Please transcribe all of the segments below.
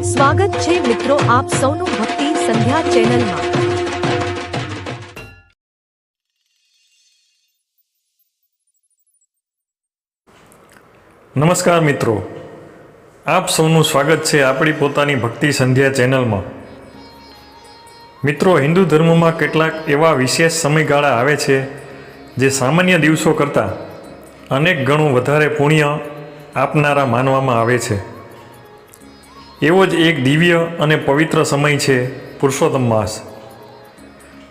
સ્વાગત છે મિત્રો આપ સૌનું ભક્તિ સંધ્યા ચેનલમાં। નમસ્કાર મિત્રો, આપ સૌનું સ્વાગત છે આપણી પોતાની ભક્તિ સંધ્યા ચેનલમાં। મિત્રો, હિન્દુ ધર્મમાં કેટલાક એવા વિશેષ સમયગાળા આવે છે જે સામાન્ય દિવસો કરતાં અનેક ગણું વધારે પુણ્ય આપનારા માનવામાં આવે છે। એવો જ એક દિવ્ય અને પવિત્ર સમય છે પુરુષોત્તમ માસ,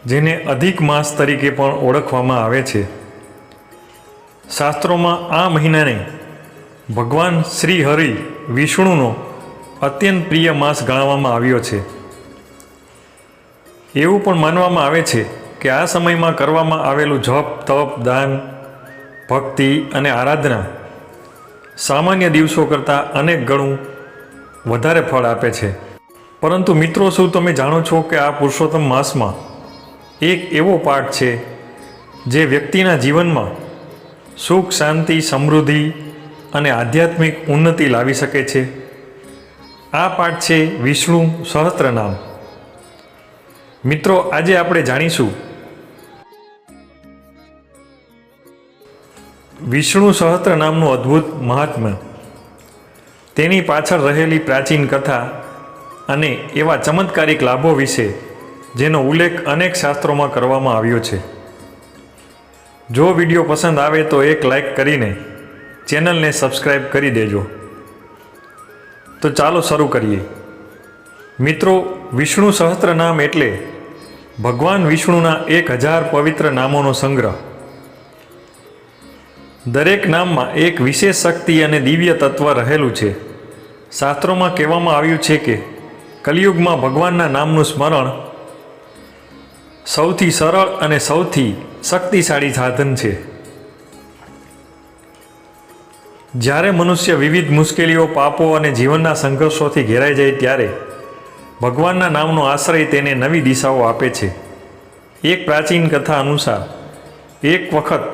જેને અધિક માસ તરીકે પણ ઓળખવામાં આવે છે। શાસ્ત્રોમાં આ મહિનાને ભગવાન શ્રી હરિ વિષ્ણુનો અત્યંત પ્રિય માસ ગણવામાં આવ્યો છે। એવું પણ માનવામાં આવે છે કે આ સમયમાં કરવામાં આવેલું જપ, તપ, દાન, ભક્તિ અને આરાધના સામાન્ય દિવસો કરતાં અનેક ગણું વધારે ફળ આપે છે। પરંતુ મિત્રો, શું તમે જાણો છો કે આ પુરુષોત્તમ માસમાં એક એવો પાઠ છે જે વ્યક્તિના જીવનમાં સુખ, શાંતિ, સમૃદ્ધિ અને આધ્યાત્મિક ઉન્નતિ લાવી શકે છે? આ પાઠ છે વિષ્ણુ સહસ્ત્રનામ। મિત્રો, આજે આપણે જાણીશું વિષ્ણુ સહસ્ત્રનામનું અદ્ભુત મહાત્મ્ય, તેની પાછળ રહેલી પ્રાચીન કથા અને એવા ચમત્કારિક લાભો વિશે જેનો ઉલ્લેખ અનેક શાસ્ત્રોમાં કરવામાં આવ્યો છે। જો વિડીયો પસંદ આવે તો એક લાઈક કરીને ચેનલને સબસ્ક્રાઈબ કરી દેજો। તો ચાલો શરૂ કરીએ। મિત્રો, વિષ્ણુ સહસ્ત્રનામ એટલે ભગવાન વિષ્ણુના 1000 પવિત્ર નામોનો સંગ્રહ। દરેક નામમાં એક વિશેષ શક્તિ અને દિવ્ય તત્વ રહેલું છે। શાસ્ત્રોમાં કહેવામાં આવ્યું છે કે કલિયુગમાં ભગવાનના નામનું સ્મરણ સૌથી સરળ અને સૌથી શક્તિશાળી સાધન છે। જ્યારે મનુષ્ય વિવિધ મુશ્કેલીઓ, પાપો અને જીવનના સંઘર્ષોથી ઘેરાઈ જાય ત્યારે ભગવાનના નામનો આશ્રય તેને નવી દિશાઓ આપે છે। એક પ્રાચીન કથા અનુસાર એક વખત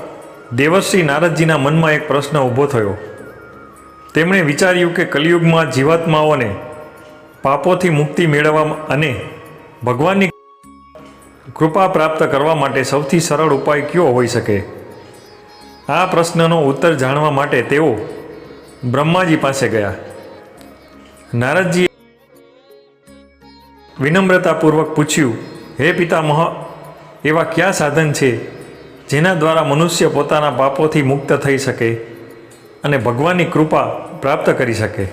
દેવર્ષિ નારદજીના મનમાં એક પ્રશ્ન ઊભો થયો। તેમણે વિચાર્યું કે કલિયુગમાં જીવાત્માઓને પાપોથી મુક્તિ મેળવવા અને ભગવાનની કૃપા પ્રાપ્ત કરવા માટે સૌથી સરળ ઉપાય કયો હોઈ શકે? આ પ્રશ્નનો ઉત્તર જાણવા માટે તેઓ બ્રહ્માજી પાસે ગયા। નારદજીએ વિનમ્રતાપૂર્વક પૂછ્યું, હે પિતામહ, એવા કયા સાધન છે જેના દ્વારા મનુષ્ય પોતાના પાપોથી મુક્ત થઈ શકે અને ભગવાનની કૃપા પ્રાપ્ત કરી શકે?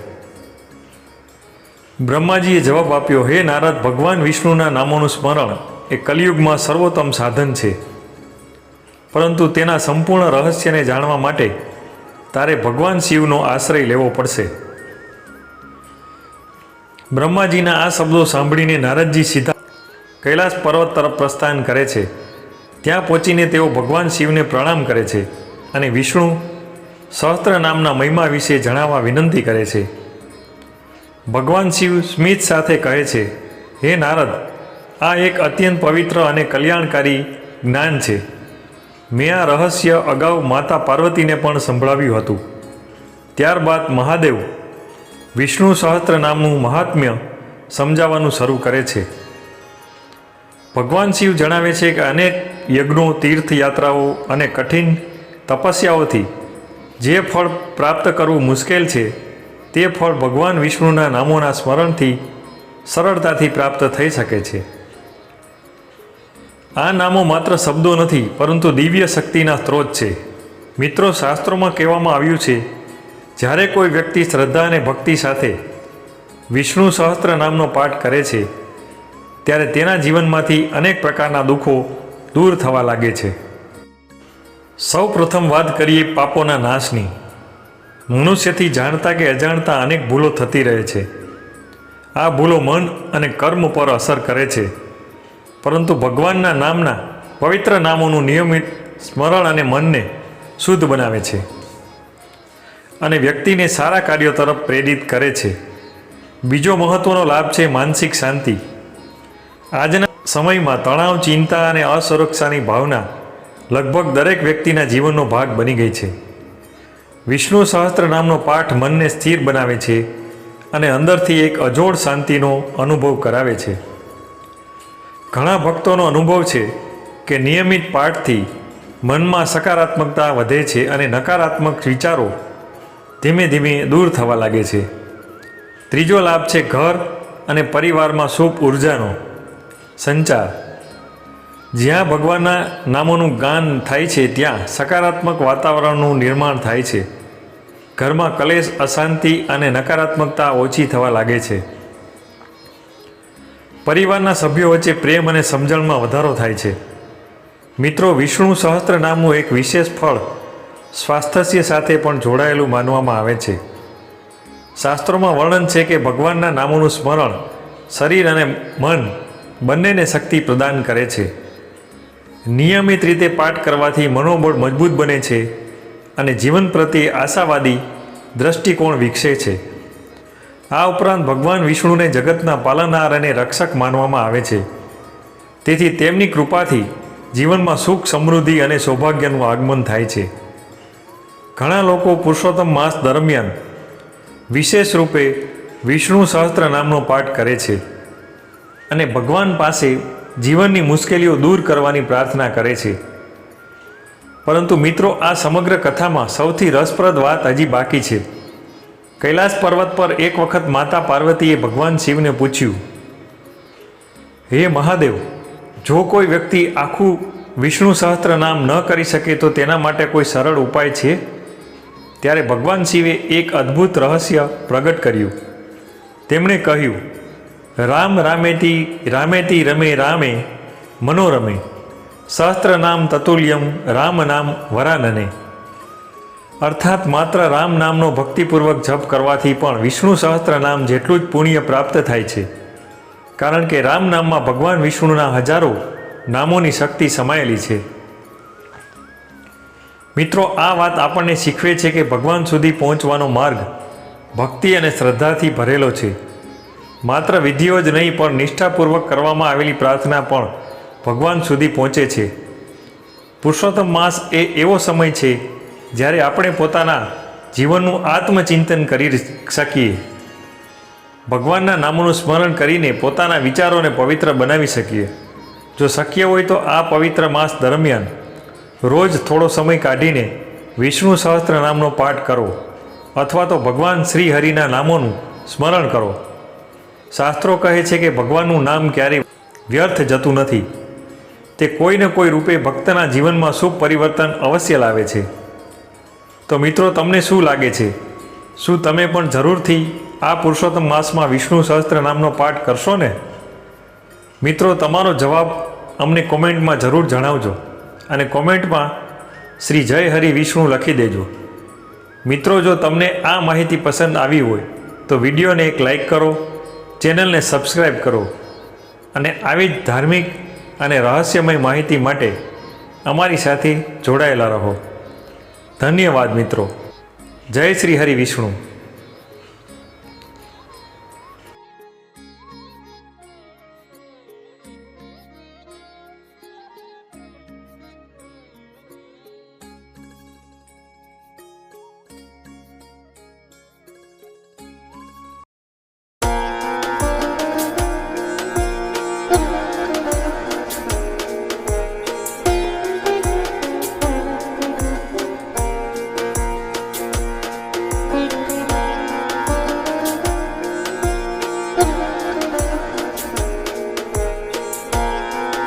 બ્રહ્માજીએ જવાબ આપ્યો, હે નારદ, ભગવાન વિષ્ણુના નામોનું સ્મરણ એ કલિયુગમાં સર્વોત્તમ સાધન છે, પરંતુ તેના સંપૂર્ણ રહસ્યને જાણવા માટે તારે ભગવાન શિવનો આશ્રય લેવો પડશે। બ્રહ્માજીના આ શબ્દો સાંભળીને નારદજી સીધા કૈલાસ પર્વત તરફ પ્રસ્થાન કરે છે। ત્યાં પહોંચીને તેઓ ભગવાન શિવને પ્રણામ કરે છે અને વિષ્ણુ સહસ્ત્ર નામના મહિમા વિશે જણાવવા વિનંતી કરે છે। ભગવાન શિવ સ્મિત સાથે કહે છે, હે નારદ, આ એક અત્યંત પવિત્ર અને કલ્યાણકારી જ્ઞાન છે। મેં આ રહસ્ય અગાઉ માતા પાર્વતીને પણ સંભળાવ્યું હતું। ત્યારબાદ મહાદેવ વિષ્ણુ સહસ્ત્ર નામનું મહાત્મ્ય સમજાવવાનું શરૂ કરે છે। ભગવાન શિવ જણાવે છે કે અનેક યજ્ઞો, તીર્થયાત્રાઓ અને કઠિન તપસ્યાઓથી જે ફળ પ્રાપ્ત કરવું મુશ્કેલ છે તે ફળ ભગવાન વિષ્ણુના નામોના સ્મરણથી સરળતાથી પ્રાપ્ત થઈ શકે છે। આ નામો માત્ર શબ્દો નથી, પરંતુ દિવ્ય શક્તિના સ્ત્રોત છે। મિત્રો, શાસ્ત્રોમાં કહેવામાં આવ્યું છે, જ્યારે કોઈ વ્યક્તિ શ્રદ્ધા અને ભક્તિ સાથે વિષ્ણુ સહસ્ત્ર નામનો પાઠ કરે છે ત્યારે તેના જીવનમાંથી અનેક પ્રકારના દુઃખો દૂર થવા લાગે છે। સૌ પ્રથમ વાત કરીએ પાપોના નાશની। મનુષ્યથી જાણતા કે અજાણતા અનેક ભૂલો થતી રહે છે। આ ભૂલો મન અને કર્મ પર અસર કરે છે, પરંતુ ભગવાનના નામના પવિત્ર નામોનું નિયમિત સ્મરણ અને મનને શુદ્ધ બનાવે છે અને વ્યક્તિને સારા કાર્યો તરફ પ્રેરિત કરે છે। બીજો મહત્વનો લાભ છે માનસિક શાંતિ। આજના સમયમાં તણાવ, ચિંતા અને અસુરક્ષાની ભાવના લગભગ દરેક વ્યક્તિના જીવનનો ભાગ બની ગઈ છે। વિષ્ણુ સહસ્ત્ર નામનો પાઠ મનને સ્થિર બનાવે છે અને અંદરથી એક અજોડ શાંતિનો અનુભવ કરાવે છે. ઘણા ભક્તોનો અનુભવ છે કે નિયમિત પાઠથી મનમાં સકારાત્મકતા વધે છે અને નકારાત્મક વિચારો ધીમે ધીમે દૂર થવા લાગે છે. ત્રીજો લાભ છે ઘર અને પરિવારમાં શુભ ઉર્જાનો સંચાર. જ્યાં ભગવાનના નામોનું ગાન થાય છે ત્યાં સકારાત્મક વાતાવરણનું નિર્માણ થાય છે. ઘરમાં કલેશ, અશાંતિ અને નકારાત્મકતા ઓછી થવા લાગે છે. પરિવારના સભ્યો વચ્ચે પ્રેમ અને સમજણમાં વધારો થાય છે. મિત્રો, વિષ્ણુ સહસ્ત્ર નામનું એક વિશેષ ફળ સ્વાસ્થ્ય સાથે પણ જોડાયેલું માનવામાં આવે છે. શાસ્ત્રોમાં વર્ણન છે કે ભગવાનના નામોનું સ્મરણ શરીર અને મન બંનેને શક્તિ પ્રદાન કરે છે. નિયમિત રીતે પાઠ કરવાથી મનોબળ મજબૂત બને છે અને જીવન પ્રત્યે આશાવાદી દ્રષ્ટિકોણ વિકસે છે. આ ઉપરાંત ભગવાન વિષ્ણુને જગતના પાલનહાર અને રક્ષક માનવામાં આવે છે. તેથી તેમની કૃપાથી જીવનમાં સુખ, સમૃદ્ધિ અને સૌભાગ્યનું આગમન થાય છે. ઘણા લોકો પુરુષોત્તમ માસ દરમિયાન વિશેષ રૂપે વિષ્ણુ સહસ્ત્ર નામનો પાઠ કરે છે અને ભગવાન પાસે જીવનની મુશ્કેલીઓ દૂર કરવાની પ્રાર્થના કરે છે. પરંતુ મિત્રો, આ સમગ્ર કથામાં સૌથી રસપ્રદ વાત હજી બાકી છે. કૈલાસ પર્વત પર એક વખત માતા પાર્વતીએ ભગવાન શિવને પૂછ્યું, હે મહાદેવ, જો કોઈ વ્યક્તિ આખું વિષ્ણુ સહસ્ત્ર નામ ન કરી શકે તો તેના માટે કોઈ સરળ ઉપાય છે? ત્યારે ભગવાન શિવે એક અદ્ભુત રહસ્ય પ્રગટ કર્યું. તેમણે કહ્યું, રામ રામેતિ રામેતિ રમે રામે મનોરમે સહસ્ત્ર નામ તતુલ્યમ રામ નામ વરાનને. અર્થાત માત્ર રામ નામનો ભક્તિપૂર્વક જપ કરવાથી પણ વિષ્ણુ સહસ્ત્ર નામ જેટલું જ પુણ્ય પ્રાપ્ત થાય છે. કારણ કે રામ નામમાં ભગવાન વિષ્ણુના હજારો નામોની શક્તિ સમાયેલી છે. મિત્રો, આ વાત આપણને શીખવે છે કે ભગવાન સુધી પહોંચવાનો માર્ગ ભક્તિ અને શ્રદ્ધાથી ભરેલો છે. માત્ર વિધિઓ જ નહીં પણ નિષ્ઠાપૂર્વક કરવામાં આવેલી પ્રાર્થના પણ ભગવાન સુધી પહોંચે છે. પુરુષોત્તમ માસ એ એવો સમય છે જ્યારે આપણે પોતાના જીવનનું આત્મચિંતન કરી શકીએ, ભગવાનના નામોનું સ્મરણ કરીને પોતાના વિચારોને પવિત્ર બનાવી શકીએ. જો શક્ય હોય તો આ પવિત્ર માસ દરમિયાન રોજ થોડો સમય કાઢીને વિષ્ણુ સહસ્ત્ર નામનો પાઠ કરો અથવા તો ભગવાન શ્રી હરિના નામોનું સ્મરણ કરો. શાસ્ત્રો કહે છે કે ભગવાનનું નામ ક્યારેય વ્યર્થ જતું નથી. તે કોઈને કોઈ રૂપે ભક્તના જીવનમાં શુભ પરિવર્તન અવશ્ય લાવે છે. તો મિત્રો, તમને શું લાગે છે? શું તમે પણ જરૂરથી આ પુરુષોત્તમ માસમાં વિષ્ણુ સહસ્ત્ર નામનો પાઠ કરશો ને? મિત્રો, તમારો જવાબ અમને કોમેન્ટમાં જરૂર જણાવજો અને કોમેન્ટમાં શ્રી જય હરિ વિષ્ણુ લખી દેજો. મિત્રો, જો તમને આ માહિતી પસંદ આવી હોય તો વિડીયોને એક લાઈક કરો, ચેનલને સબસ્ક્રાઈબ કરો અને આવી જ ધાર્મિક અને રહસ્યમય માહિતી માટે અમારી સાથે જોડાયેલા રહો. ધન્યવાદ મિત્રો. જય શ્રી હરિ વિષ્ણુ.